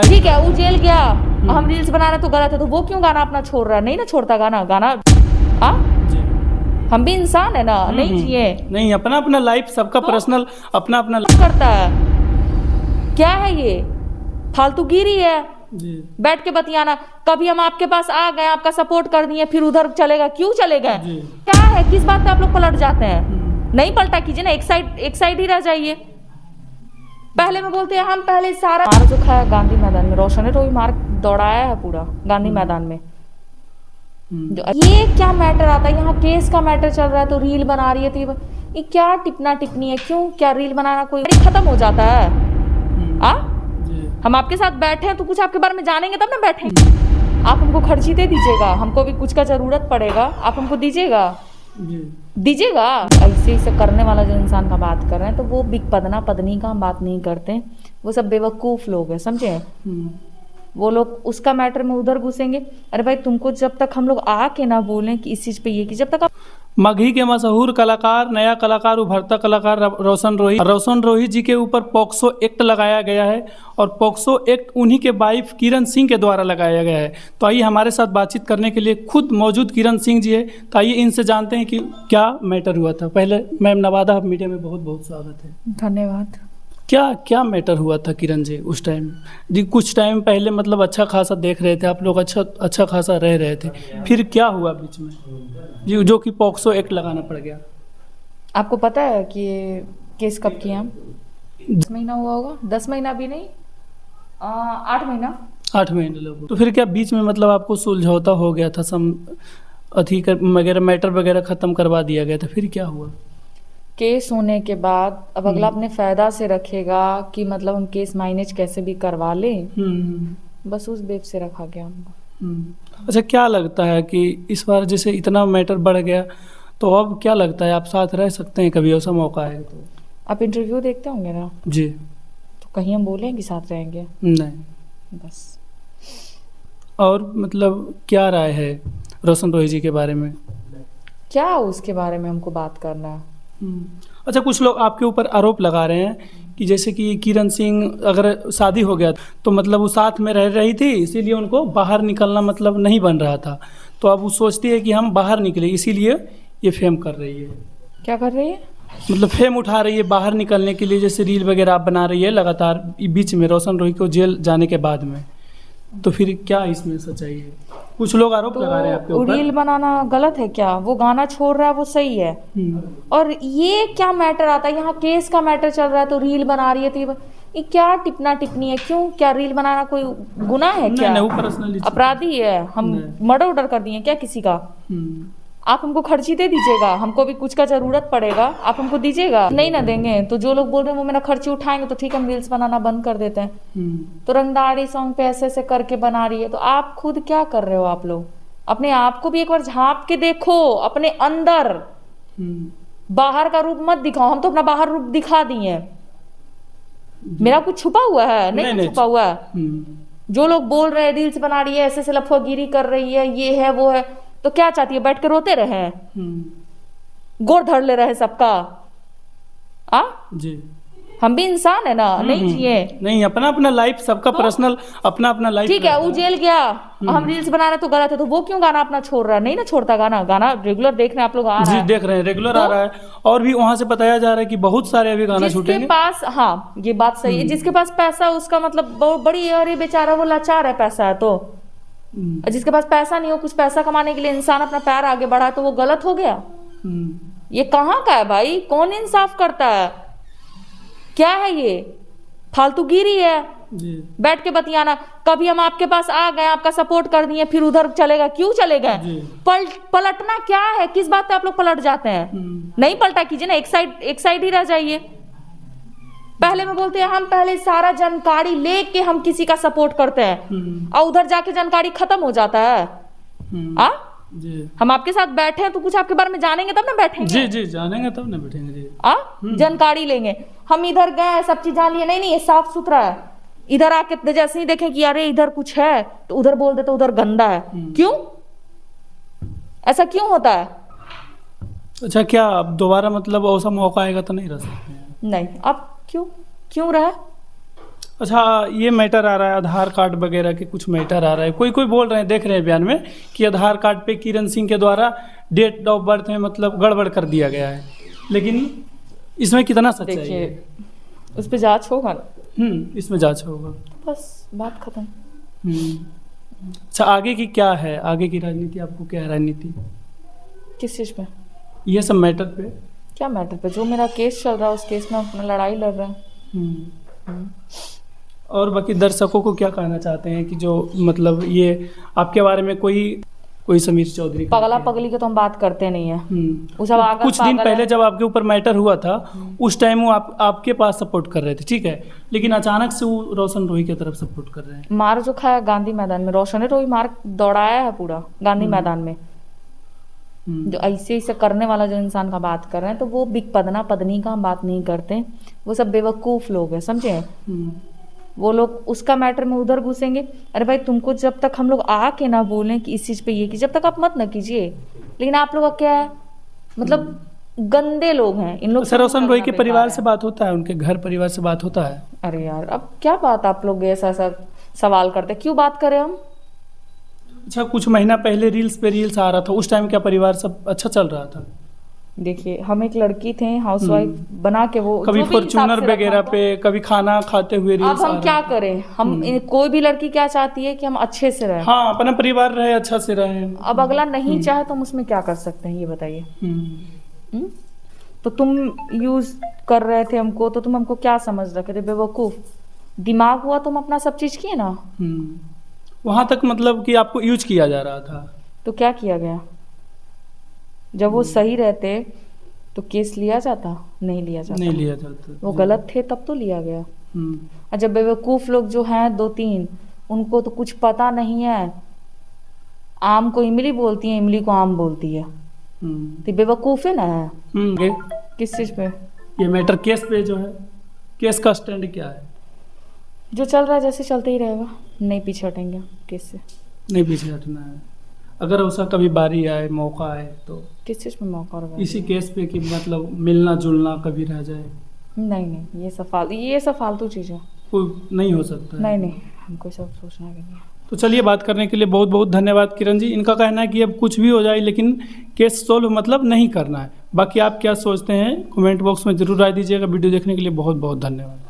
ठीक है, वो जेल गया, हम रील्स बना रहे तो गलत है, तो वो क्यों गाना अपना छोड़ रहा है? नहीं ना छोड़ता गाना हाँ, हम भी इंसान है ना, नहीं जिए नहीं, अपना अपना लाइफ सबका तो पर्सनल अपना अपना करता है। क्या है ये फालतूगिरी है? जी बैठ के बतियाना। कभी हम आपके पास आ गए, आपका सपोर्ट कर दिए, फिर उधर चलेगा, क्यों चले गए? जी। क्या है, किस बात पे आप लोग पलट जाते हैं? नहीं पलटा कीजिए ना, एक साइड ही रह जाइए। पहले में बोलते हैं हम पहले सारा मार जो खाया गांधी मैदान में, रोशन ने तो भी मार दौड़ाया है पूरा गांधी मैदान में। ये क्या मैटर आता है? यहाँ केस का मैटर चल रहा है तो रील बना रही है, तो ये क्या टिपना टिप्पणी है? क्यों, क्या रील बनाना कोई खत्म हो जाता है? आ? हम आपके साथ बैठे हैं तो कुछ आपके बारे में जानेंगे तब ना बैठेंगे। आप हमको खर्ची दे दीजिएगा, हमको भी कुछ का जरूरत पड़ेगा, आप हमको दीजिएगा दीजिएगा। ऐसे ऐसे करने वाला जो इंसान का बात कर रहे हैं, तो वो बिग पदना पदनी का हम बात नहीं करते, वो सब बेवकूफ लोग हैं, समझे? वो लोग उसका मैटर में उधर घुसेंगे। अरे भाई, तुमको जब तक हम लोग आके ना बोलें कि इस चीज पे ये कि जब तक आप मगही के मशहूर कलाकार, नया कलाकार, उभरता कलाकार रोशन रोही जी के ऊपर पॉक्सो एक्ट लगाया गया है, और पॉक्सो एक्ट उन्हीं के वाइफ किरण सिंह के द्वारा लगाया गया है। तो आइए हमारे साथ बातचीत करने के लिए खुद मौजूद किरण सिंह जी है, तो आइए इनसे जानते हैं कि क्या मैटर हुआ था। पहले मैम नवादा मीडिया में बहुत बहुत स्वागत है। धन्यवाद। क्या मैटर हुआ था किरण जी उस टाइम? जी कुछ टाइम पहले मतलब अच्छा खासा देख रहे थे आप लोग, अच्छा खासा रह रहे थे, फिर क्या हुआ बीच में जी जो कि पॉक्सो एक्ट लगाना पड़ गया? आपको पता है कि ये केस कब किया? 10 महीना हुआ होगा, 10 महीना भी नहीं, 8 महीना। 8 महीने लोग। तो फिर क्या बीच में मतलब आपको सुलझौता हो गया था, सम वगैरह मैटर वगैरह ख़त्म करवा दिया गया था, फिर क्या हुआ? केस होने के बाद अब अगला अपने फायदा से रखेगा कि मतलब हम केस मैनेज कैसे भी करवा लें, बस उस बेब से रखा गया हमको। अच्छा, क्या लगता है कि इस बार जैसे इतना मैटर बढ़ गया, तो अब क्या लगता है आप साथ रह सकते हैं कभी ऐसा मौका आएगा तो? आप इंटरव्यू देखते होंगे ना जी। तो कहीं हम बोले कि साथ रहेंगे? नहीं। बस। और मतलब क्या राय है रोशन रोही जी के बारे में? क्या उसके बारे में हमको बात करना है? अच्छा, कुछ लोग आपके ऊपर आरोप लगा रहे हैं कि जैसे कि किरण सिंह अगर शादी हो गया तो मतलब वो साथ में रह रही थी, इसीलिए उनको बाहर निकलना मतलब नहीं बन रहा था, तो अब वो सोचती है कि हम बाहर निकले, इसीलिए ये फेम कर रही है। क्या कर रही है? मतलब फेम उठा रही है बाहर निकलने के लिए, जैसे रील वगैरह आप बना रही है लगातार बीच में रोशन रोही को जेल जाने के बाद में, तो फिर क्या इसमें सच्चाई है? कुछ लोग आरोप लगा रहे हैं आपके ऊपर। रील बनाना गलत है क्या? वो गाना छोड़ रहा है वो सही है। और ये क्या मैटर आता है? यहाँ केस का मैटर चल रहा है तो रील बना रही है, तो ये क्या टिपना टिप्पणी है? क्यों, क्या रील बनाना कोई गुनाह है क्या? नहीं, वो पर्सनली अपराधी है? हम मर्डर कर दिए क्या किसी का? आप हमको खर्ची दे दीजिएगा, हमको भी कुछ का जरूरत पड़ेगा, आप हमको दीजिएगा। नहीं ना देंगे तो जो लोग बोल रहे हैं वो मेरा खर्ची उठाएंगे तो ठीक है, हम रील्स बनाना बंद कर देते हैं। तो रंगदारी सॉन्ग पे ऐसे ऐसे करके बना रही है, तो आप खुद क्या कर रहे हो? आप लोग अपने आप को भी एक बार झांक के देखो, अपने अंदर। बाहर का रूप मत दिखाओ, हम तो अपना बाहर रूप दिखा दिए। मेरा कुछ छुपा हुआ है? नहीं छुपा हुआ है। जो लोग बोल रहे हैं रील्स बना रही है, ऐसे ऐसे लफुआगिरी कर रही है, ये है वो है, तो क्या चाहती है? बैठ के रोते रहे, गोड़ धर ले रहे सबका? जी, हम भी इंसान है ना, नहीं जिए नहीं, अपना अपना लाइफ सबका पर्सनल अपना अपना लाइफ। ठीक है, वो जेल गया, हम रील्स बना रहे तो गलत है, तो वो क्यों गाना अपना छोड़ रहा है? नहीं ना छोड़ता गाना रेगुलर देख रहे हैं आप लोग, आ रहा है। जी देख रहे हैं, रेगुलर आ रहा है, और भी वहां से बताया जा रहा है कि बहुत सारे अभी गाना छूटेंगे। जिसके पास, हाँ ये बात सही है, जिसके पास पैसा है उसका मतलब बड़ी, अरे बेचारा वो लाचार है, पैसा है तो। जिसके पास पैसा नहीं हो, कुछ पैसा कमाने के लिए इंसान अपना पैर आगे बढ़ा, तो वो गलत हो गया? ये कहाँ का है भाई? कौन इंसाफ करता है? क्या है ये फालतूगिरी है? बैठ के बतियाना। कभी हम आपके पास आ गए, आपका सपोर्ट कर दिए, फिर उधर चलेगा, क्यों चले गए? पलटना क्या है? किस बात पे आप लोग पलट जाते हैं? नहीं पलटा कीजिए ना, एक साइड ही रह जाइए। पहले में बोलते हैं हम पहले सारा जानकारी लेके हम किसी का सपोर्ट करते हैं, और उधर जाके जानकारी खत्म हो जाता है। हम आपके साथ बैठे हैं तो कुछ आपके बारे में जानेंगे तब ना बैठेंगे। जी जानेंगे तब ना बैठेंगे जी। जानकारी लेंगे। हम इधर गए, सब चीज जान लिए, नहीं ये साफ सुथरा है। इधर आके जैसे ही देखें कि अरे इधर कुछ है, तो उधर बोल देते उधर गंदा है। क्यों ऐसा क्यों होता है? अच्छा, क्या अब दोबारा मतलब ऐसा मौका आएगा तो नहीं रह सकते? नहीं, अब क्यों रहा? अच्छा, ये मैटर आ रहा है आधार कार्ड वगैरह के, कुछ मैटर आ रहा है, कोई कोई बोल रहे हैं, देख रहे हैं बयान में कि आधार कार्ड पे किरण सिंह के द्वारा डेट ऑफ बर्थ में मतलब गड़बड़ कर दिया गया है, लेकिन इसमें कितना सच्चाई है? देखिए, उस पर जांच होगा ना, इसमें जांच होगा, बस बात खत्म। अच्छा, आगे की क्या है, आगे की राजनीति आपको क्या है रणनीति किस चीज़ पे? ये सब मैटर पे? क्या मैटर पे? जो मेरा केस चल रहा है उस केस में अपना लड़ाई लड़ रहे हैं। और बाकी दर्शकों को क्या कहना चाहते हैं कि जो मतलब ये आपके बारे में कोई समीर चौधरी पगला पगली की तो हम बात करते नहीं है। वो सब आगल कुछ दिन पागल पहले है। जब आपके ऊपर मैटर हुआ था उस टाइम वो आपके पास सपोर्ट कर रहे थे, ठीक है, लेकिन अचानक से वो रोशन रोही की तरफ सपोर्ट कर रहे हैं। मार जो खाया गांधी मैदान में, रोशन रोही मार दौड़ाया है पूरा गांधी मैदान में। जो ऐसे करने वाला जो इंसान का बात कर रहे हैं, तो वो बिग पदना पदनी का हम बात नहीं करते, वो सब बेवकूफ़ लोग हैं, समझे? वो लोग उसका मैटर में उधर घुसेंगे। अरे भाई, तुमको जब तक हम लोग आके ना बोलें कि इस चीज़ पे ये की, जब तक आप मत ना कीजिए। लेकिन आप लोग का क्या है, मतलब गंदे लोग हैं इन लोग। सर, रोशन रोही के परिवार से बात होता है, उनके घर परिवार से बात होता है? अरे यार, अब क्या बात आप लोग ऐसा सवाल करते, क्यों बात करें हम? अच्छा, कुछ महीना पहले रील्स पे रील्स आ रहा था, उस टाइम क्या परिवार सब अच्छा चल रहा था? देखिए, हम एक लड़की थे हाउसवाइफ बना के, वो कभी जो भी फॉर्च्यूनर हिसाब से वगैरह रखा पे, कभी खाना खाते हुए अब रील्स आ हम रहा क्या था। करें? हम कोई भी लड़की क्या चाहती है कि हम अच्छे से रहें। हाँ, अपना परिवार रहे, अच्छा से रहे। अब अगला नहीं चाहे तो हम उसमें क्या कर सकते हैं, ये बताइए। तो तुम यूज कर रहे थे हमको, तो तुम हमको क्या समझ रखे थे? बेवकूफ। दिमाग हुआ तुम अपना सब चीज किए ना। वहां तक मतलब कि आपको यूज किया जा रहा था, तो क्या किया गया? जब वो सही रहते तो केस लिया जाता? नहीं लिया जाता। नहीं लिया जाता। वो गलत थे तब तो लिया गया। और जब बेवकूफ लोग जो हैं 2-3, उनको तो कुछ पता नहीं है। आम को इमली बोलती है, इमली को आम बोलती है, तो बेवकूफ है ना। किस चीज पे? ये मैटर केस पे जो है, केस का स्टैंड क्या है? जो चल रहा है जैसे चलते ही रहेगा, नहीं पीछे हटेंगे केस से। नहीं पीछे हटना है। अगर उसका कभी बारी आए, मौका आए तो? किस चीज़ में मौका और? इसी केस पे कि मतलब मिलना जुलना कभी रह जाए? नहीं, ये सब फालतू चीज़ है, कोई नहीं हो सकता है। नहीं, हमको सब सोचना भी नहीं। तो चलिए, बात करने के लिए बहुत बहुत धन्यवाद किरण जी। इनका कहना है कि अब कुछ भी हो जाए लेकिन केस सोल्व मतलब नहीं करना है। बाकी आप क्या सोचते हैं कमेंट बॉक्स में ज़रूर राय दीजिएगा। वीडियो देखने के लिए बहुत बहुत धन्यवाद।